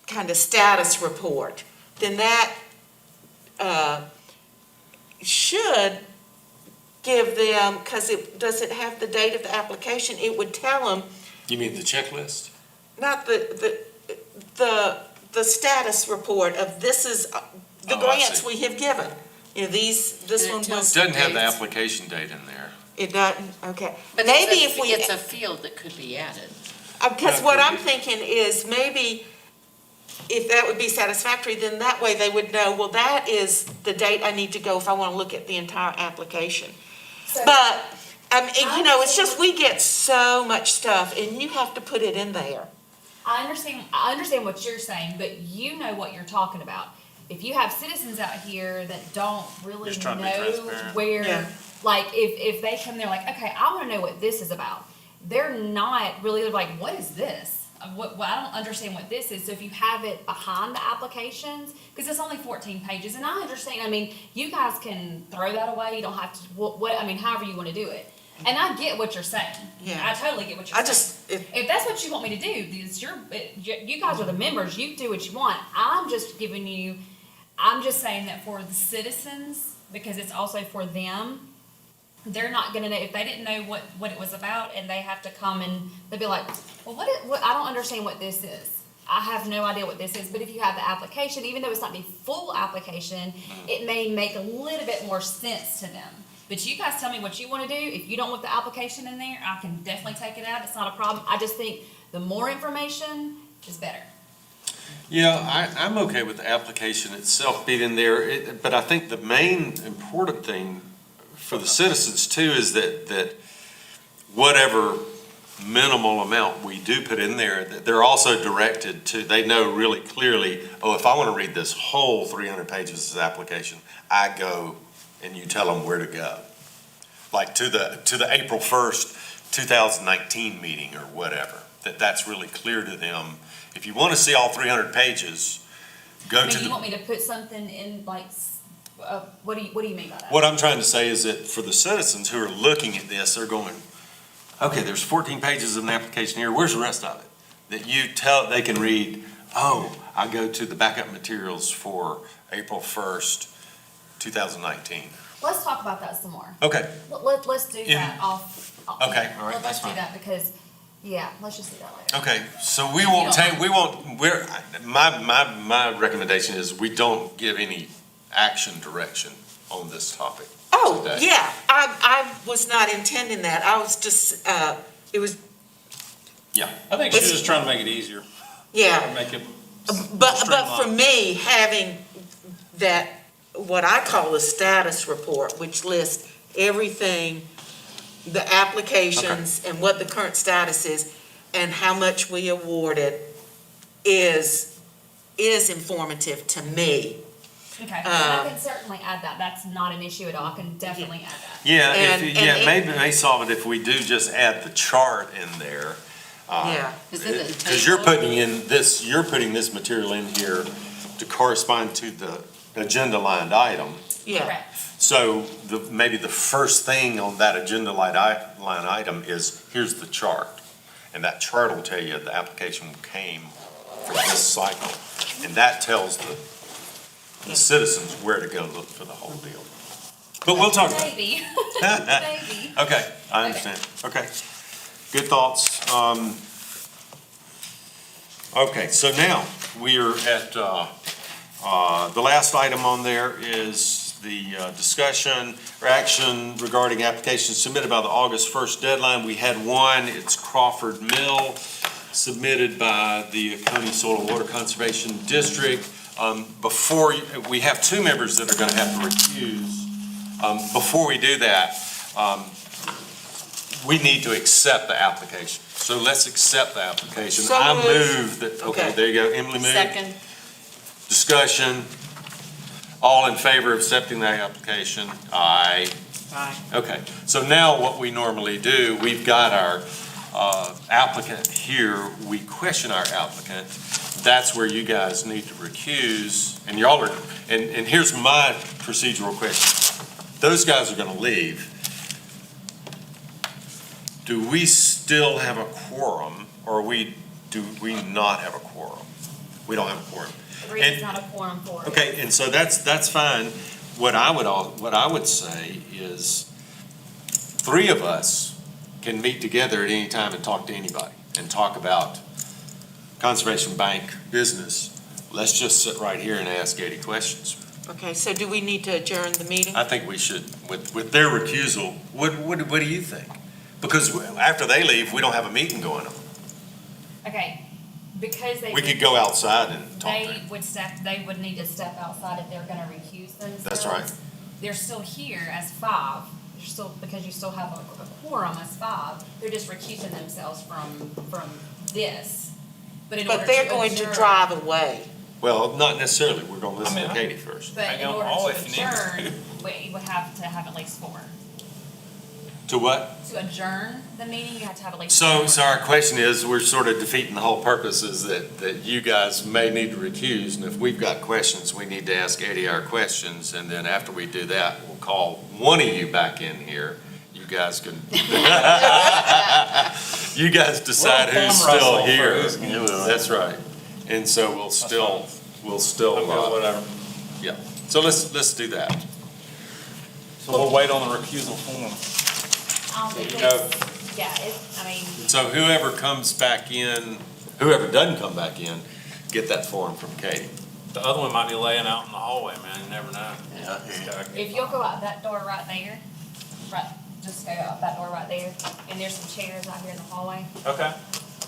kind of status report, then that should give them, because does it have the date of the application? It would tell them, You mean the checklist? not the status report of this is the Oh, I grants see. we have given. You know, this And it one tells was, Doesn't have the Dates. application date in there. it doesn't, okay. But Maybe if we. it's a field that could be added. Because what I'm thinking is maybe if that would be satisfactory, then that way they would know, well, that is the date I need to go if I want to look at the entire application. So- But, you know, it's just, we get so much stuff and you have to put it in there. I understand what you're saying, but you know what you're talking about. If you have citizens out here that don't really Just trying to be know transparent. where, Yeah. like, if they come there like, okay, I wanna know what this is about. They're not really like, what is this? I don't understand what this is. So if you have it behind the applications, cause it's only 14 pages, and I understand, I mean, you guys can throw that away, you don't have to, however you wanna do it. And I get what you're saying. Yeah. I totally get what you're I saying. just, If that's what you want me to do, it's you guys are the members, you do what you want. I'm just saying that for the citizens, because it's also for them, they're not gonna know, if they didn't know what it was about and they have to come and they'll be like, well, I don't understand what this is. I have no idea what this is, but if you have the application, even though it's not the full application, it may make a little bit more sense to them. But you guys tell me what you wanna do. If you don't want the application in there, I can definitely take it out. It's not a problem. I just think the more information is better. Yeah, I'm okay with the application itself being in there, but I think the main important thing for the citizens too is that whatever minimal amount we do put in there, that they're also directed to, they know really clearly, oh, if I want to read this whole 300 pages of this application, I go and you tell them where to go. Like to the April 1st, 2019 meeting or whatever, that's really clear to them. If you want to see all 300 pages, go I to mean, you the. want me to put something in like, what do you mean by that? What I'm trying to say is that for the citizens who are looking at this, they're going, okay, there's 14 pages of an application here, where's the rest of it? That they can read, oh, I go to the backup materials for April 1st, 2019. Let's talk about that some more. Okay, Let's do that off. Okay, all right, Let's that's do fine. that because, yeah, let's just do that later. okay, so my recommendation is we don't give any action direction on this topic. oh, today. yeah, I was not intending that. I was just, it was, I think she's just trying to make it easier, yeah. make it But for streamlined. me, having that, what I call a status report, which lists everything, the applications and what the current status is and how much we awarded is informative to me. Okay, and I can certainly add that. That's not an issue at all. I can definitely add that. Yeah, And maybe it may solve it if we do just add the chart in there. Yeah. Is it a Because you're table? putting this material in here to correspond to the agenda line item. Yeah, Correct. So maybe the first thing on that agenda line item is, here's the chart. And that chart will tell you the application came for this cycle. And that tells the citizens where to go look for the whole deal. But we'll talk about it. Maybe. Maybe. Okay, I understand. Okay, good thoughts. Okay, so now we are at, the last item on there is the discussion or action regarding applications submitted by the August 1st deadline. We had one, it's Crawford Mill, submitted by the Oconee Soil and Water Conservation District. We have two members that are going to have to recuse. Before we do that, we need to accept the application. So let's accept the application. So I moved. move that, okay, Okay. there you go. Emily moved. Second, Discussion. All in favor of accepting the application? Aye. aye. Okay, so now what we normally do, we've got our applicant here, we question our applicant. That's where you guys need to recuse, and y'all are, and here's my procedural question. Those guys are gonna leave. Do we still have a quorum, or do we not have a quorum? We don't have a quorum. The reason's not a quorum for it. Okay, and so that's fine. What I would say is, three of us can meet together at any time and talk to anybody, and talk about Conservation Bank business. Let's just sit right here and ask Eddie questions. Okay, so do we need to adjourn the meeting? I think we should, with their recusal, what do you think? Because after they leave, we don't have a meeting going on. Okay, because they. We could go outside and talk to them. They would need to step outside if they're gonna recuse themselves. That's right. They're still here as five, they're still, because you still have a quorum as five, they're just recusing themselves from this. But in order But to they're going to adjourn- drive away. Well, not necessarily. We're gonna listen I to mean, Katie first. But Hang in on, order all to if you need. adjourn, we would have to have at least four. To what? To adjourn the meeting, you have to have at least So, four. so our question is, we're sort of defeating the whole purpose is that you guys may need to recuse, and if we've got questions, we need to ask Eddie our questions, and then after we do that, we'll call one of you back in here. You guys can, you guys decide We'll who's thumb still wrestle for here. who's gonna do it. That's right. And so we'll still, Whatever. so let's do that. So we'll wait on the recusal form. Yeah, I mean, So whoever comes back in, whoever doesn't come back in, get that form from Katie. The other one might be laying out in the hallway, man, you never know. Yeah. if you'll go out that door right there, just go out that door right there, and there's some chairs out here in the hallway. Okay.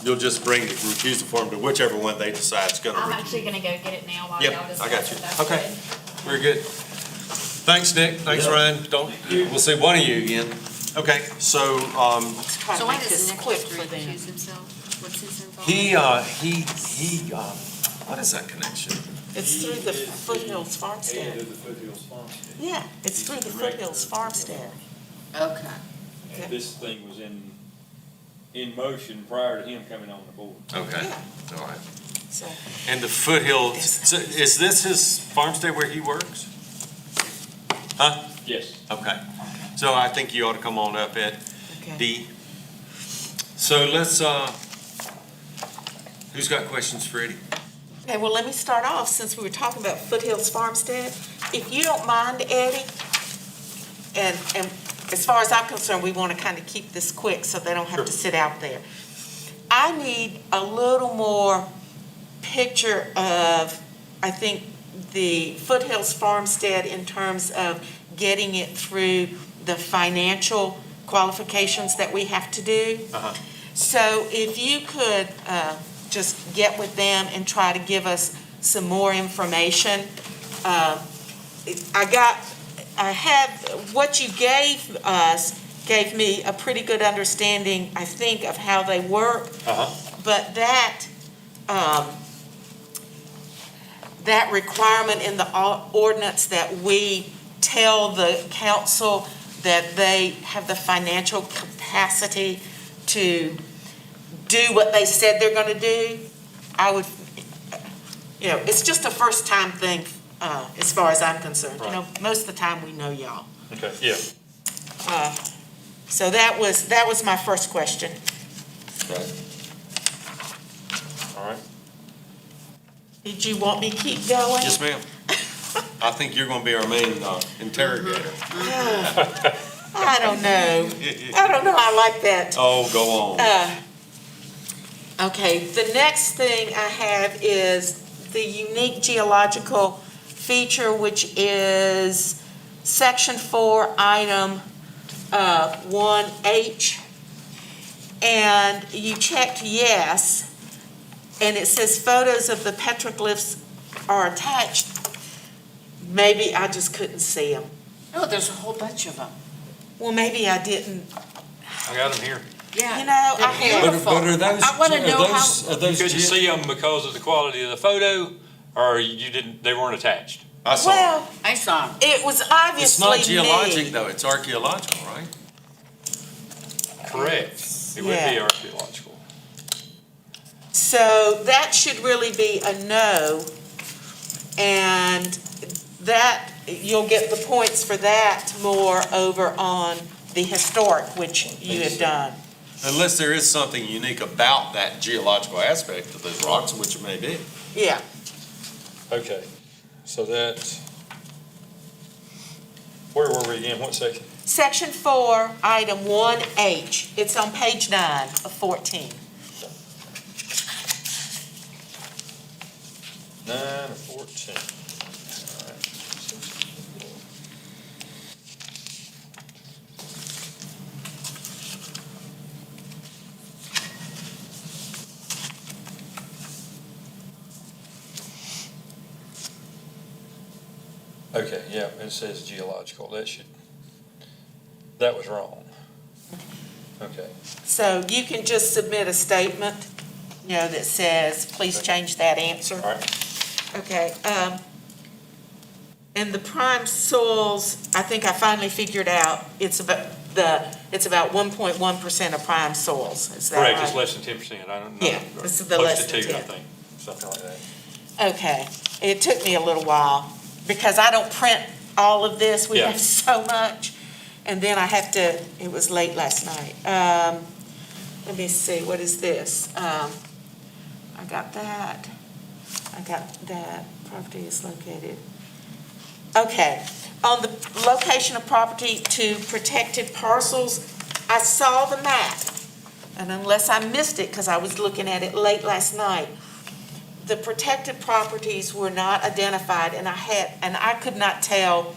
You'll just bring the recusal form to whichever one they decide's gonna I'm recuse. actually gonna go get it now while Yep, y'all discuss I got you. it. That's Okay. good. Very good. Thanks, Nick. Thanks, Ryan. We'll see one of you again. Okay, so, Let's try to So why make does this Nick quick have to for them. recuse himself? What's his involvement? he, what is that connection? It's through the Foothills Farmstead. Yeah, it's through the Foothills Farmstead. Okay. This thing was in motion prior to him coming on the board. Okay, Yeah. all right. So, And the Foothills, so is this his farmstead where he works? Huh? Yes. Okay. So I think you ought to come on up, Ed. okay. D. So let's, who's got questions for Eddie? Okay, well, let me start off, since we were talking about Foothills Farmstead. If you don't mind, Eddie, and as far as I'm concerned, we want to kind of keep this quick so they don't have to sit out there. I need a little more picture of, I think, the Foothills Farmstead in terms of getting it through the financial qualifications that we have to do. Uh-huh. So if you could just get with them and try to give us some more information. What you gave us gave me a pretty good understanding, I think, of how they work. Uh-huh. But that requirement in the ordinance that we tell the council that they have the financial capacity to do what they said they're gonna do, I would, it's just a first-time thing, as far as I'm concerned. Most of the time, we know y'all. Okay, yeah. So that was my first question. Right. All right. Did you want me to keep going? Yes, ma'am. I think you're gonna be our main interrogator. I don't know. I like that. Oh, go on. Okay, the next thing I have is the unique geological feature, which is section 4, item 1H. And you checked yes, and it says photos of the petroglyphs are attached. Maybe I just couldn't see them. Oh, there's a whole bunch of them. Well, maybe I didn't. I got him here. Yeah. You know, I they're have. beautiful. But are those, I wanna know are those? Could you see them because of the quality of the photo, or you didn't, they weren't attached? I saw. 'em. Well, I saw 'em. it was It's obviously not me. geologic though, it's archaeological, right? Correct. It would be Yeah. archaeological. So that should really be a no. And that, you'll get the points for that more over on the historic, which you have done. Unless there is something unique about that geological aspect of those rocks, which it may be. Yeah. Okay, so that's, where were we again? What section? Section 4, item 1H. It's on page 9 of 14. 9 or 14. All right. Okay, yeah, it says geological. That was wrong. Okay, So you can just submit a statement, that says, please change that answer. all right. Okay, and the prime soils, I think I finally figured out, it's about 1.1% of prime soils, is that right? Correct, it's less than 10%. I don't know. Yeah, this is the less than Close to 2, I 10. think, something like that. Okay, it took me a little while, because I don't print all of this, we Yeah. have so much, and then I have to, it was late last night. Let me see, what is this? I got that, property is located. Okay, on the location of property to protected parcels, I saw the map, and unless I missed it, because I was looking at it late last night, the protected properties were not identified, and I could not tell,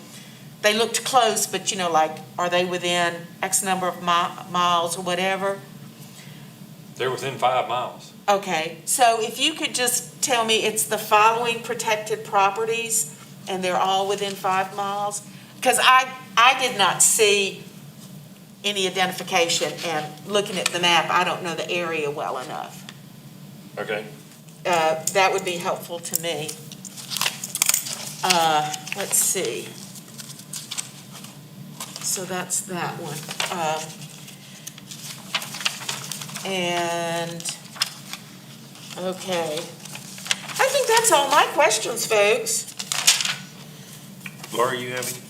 they looked close, but like, are they within X number of miles or whatever? They're within 5 miles. Okay, so if you could just tell me it's the following protected properties, and they're all within 5 miles? Because I did not see any identification, and looking at the map, I don't know the area well enough. Okay. That would be helpful to me. Let's see. So that's that one. And, okay. I think that's all my questions, folks. Laura, you have any?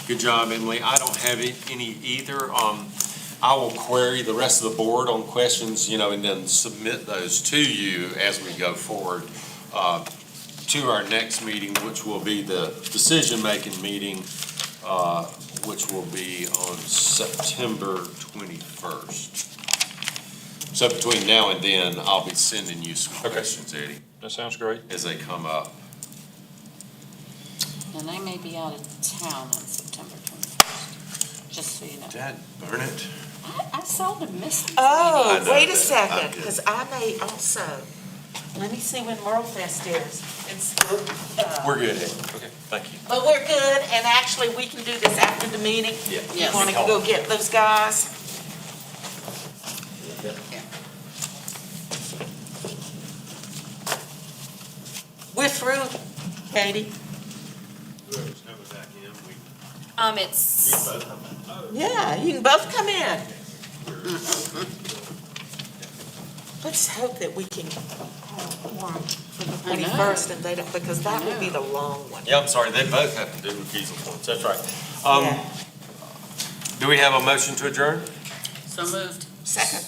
Good job, Emily. I don't have any either. I will query the rest of the board on questions, and then submit those to you as we go forward to our next meeting, which will be the decision-making meeting, which will be on September 21st. So between now and then, I'll be sending you some Okay. questions, Eddie, That sounds great. as they come up. And I may be out of town on September 21st, just so you know. Dad, burn it. I seldom miss these Oh, I know wait a that. second, I'm good. because I may also, let me see when Merlefest is. We're good, Eddie. Okay, thank you. But we're good, and actually, we can do this after the meeting. Yeah. You Yes. want to go get those guys? We're through, Katie. It's, Yeah, you can both come in. Let's hope that we can have one for the I know. 21st, and they don't, because that would be the long one. Yeah, I'm sorry, they both have to do recusal forms, that's right. Yeah. Do we have a motion to adjourn? So moved. Second.